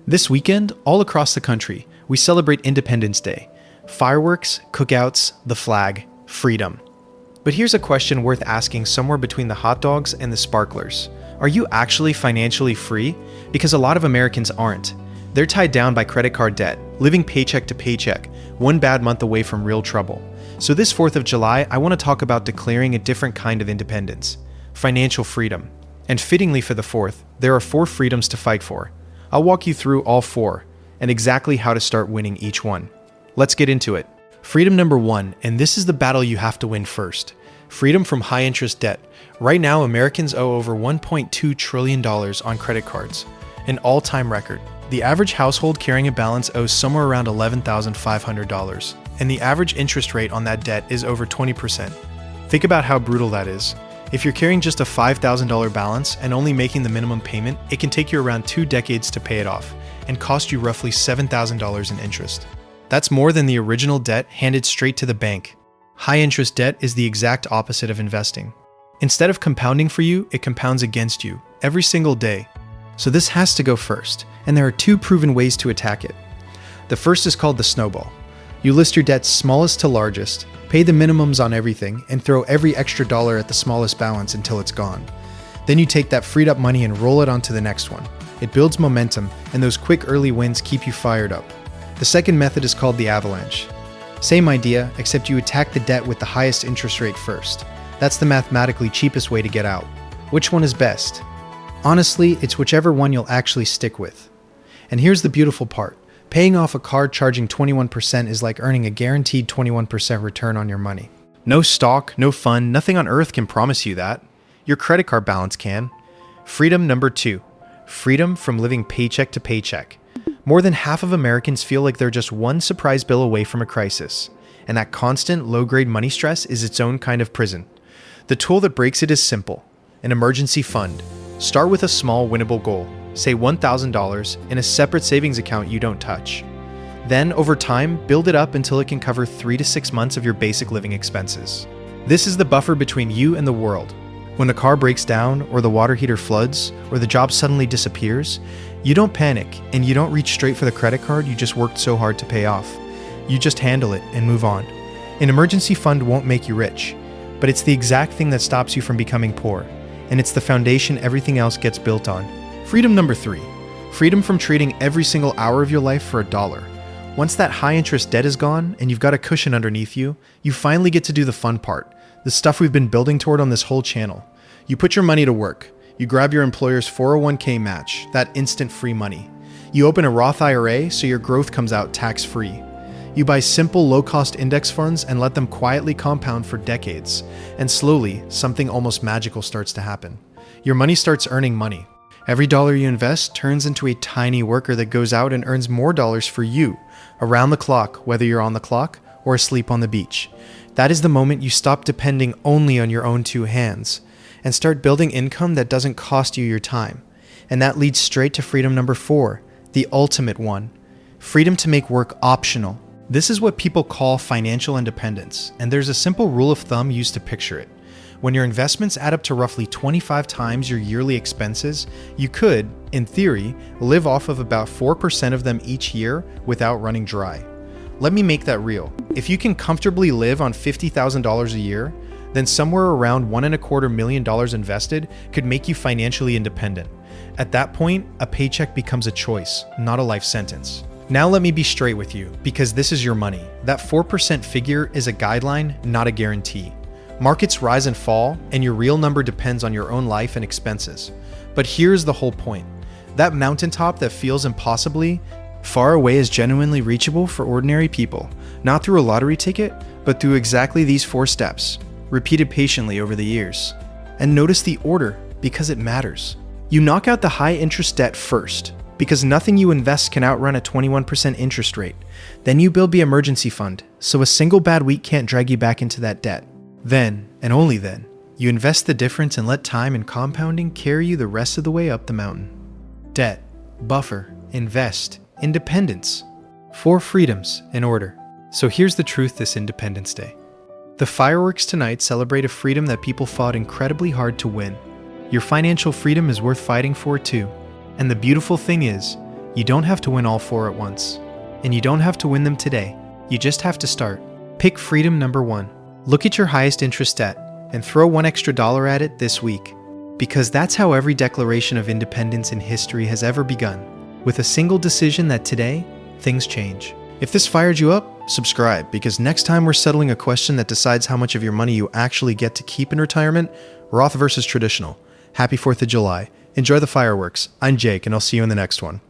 This weekend, all across the country, we celebrate Independence Day. Fireworks, cookouts, the flag, freedom. But here's a question worth asking somewhere between the hot dogs and the sparklers. Are you actually financially free? Because a lot of Americans aren't. They're tied down by credit card debt, living paycheck to paycheck, one bad month away from real trouble. So this 4th of July, I want to talk about declaring a different kind of independence, financial freedom. And fittingly for the 4th, there are 4 freedoms to fight for. I'll walk you through all 4 and exactly how to start winning each one. Let's get into it. Freedom number 1, and this is the battle you have to win first. Freedom from high interest debt. Right now, Americans owe over $1.2 trillion on credit cards, an all-time record. The average household carrying a balance owes somewhere around $11,500, and the average interest rate on that debt is over 20%. Think about how brutal that is. If you're carrying just a $5,000 balance and only making the minimum payment, it can take you around 2 decades to pay it off and cost you roughly $7,000 in interest. That's more than the original debt handed straight to the bank. High interest debt is the exact opposite of investing. Instead of compounding for you, it compounds against you every single day. So this has to go first, and there are 2 proven ways to attack it. The first is called the Snowball. You list your debts smallest to largest, pay the minimums on everything, and throw every extra dollar at the smallest balance until it's gone. Then you take that freed up money and roll it onto the next one. It builds momentum, and those quick early wins keep you fired up. The second method is called the Avalanche. Same idea, except you attack the debt with the highest interest rate first. That's the mathematically cheapest way to get out. Which one is best? Honestly, it's whichever one you'll actually stick with. And here's the beautiful part. Paying off a card charging 21% is like earning a guaranteed 21% return on your money. No stock, no fun, nothing on earth can promise you that. Your credit card balance can. Freedom number 2. Freedom from living paycheck to paycheck. More than half of Americans feel like they're just one surprise bill away from a crisis. And that constant, low-grade money stress is its own kind of prison. The tool that breaks it is simple. An emergency fund. Start with a small, winnable goal. Say $1,000 in a separate savings account you don't touch. Then, over time, build it up until it can cover 3 to 6 months of your basic living expenses. This is the buffer between you and the world. When the car breaks down, or the water heater floods, or the job suddenly disappears, you don't panic, and you don't reach straight for the credit card you just worked so hard to pay off. You just handle it and move on. An emergency fund won't make you rich, but it's the exact thing that stops you from becoming poor, and it's the foundation everything else gets built on. Freedom number 3. Freedom from trading every single hour of your life for $1. Once that high interest debt is gone and you've got a cushion underneath you, you finally get to do the fun part, the stuff we've been building toward on this whole channel. You put your money to work. You grab your employer's 401k match, that instant free money. You open a Roth IRA so your growth comes out tax-free. You buy simple low-cost index funds and let them quietly compound for decades. And slowly, something almost magical starts to happen. Your money starts earning money. Every dollar you invest turns into a tiny worker that goes out and earns more dollars for you, around the clock, whether you're on the clock or asleep on the beach. That is the moment you stop depending only on your own 2 hands, and start building income that doesn't cost you your time. And that leads straight to freedom number 4, the ultimate one. Freedom to make work optional. This is what people call financial independence, and there's a simple rule of thumb used to picture it. When your investments add up to roughly 25 times your yearly expenses, you could, in theory, live off of about 4% of them each year without running dry. Let me make that real. If you can comfortably live on $50,000 a year, then somewhere around $1.25 million invested could make you financially independent. At that point, a paycheck becomes a choice, not a life sentence. Now let me be straight with you, because this is your money. That 4% figure is a guideline, not a guarantee. Markets rise and fall, and your real number depends on your own life and expenses. But here's the whole point. That mountaintop that feels impossibly far away is genuinely reachable for ordinary people, not through a lottery ticket, but through exactly these 4 steps, repeated patiently over the years. And notice the order, because it matters. You knock out the high interest debt first, because nothing you invest can outrun a 21% interest rate. Then you build the emergency fund, so a single bad week can't drag you back into that debt. Then, and only then, you invest the difference and let time and compounding carry you the rest of the way up the mountain. Debt, buffer, invest, independence. 4 freedoms in order. So here's the truth this Independence Day. The fireworks tonight celebrate a freedom that people fought incredibly hard to win. Your financial freedom is worth fighting for too. And the beautiful thing is, You don't have to win all 4 at once. And you don't have to win them today. You just have to start. Pick freedom number 1. Look at your highest interest debt and throw $1 extra at it this week. Because that's how every declaration of independence in history has ever begun. With a single decision that today, things change. If this fired you up, subscribe, because next time we're settling a question that decides how much of your money you actually get to keep in retirement, Roth versus traditional. Happy 4th of July. Enjoy the fireworks. I'm Jake, and I'll see you in the next one.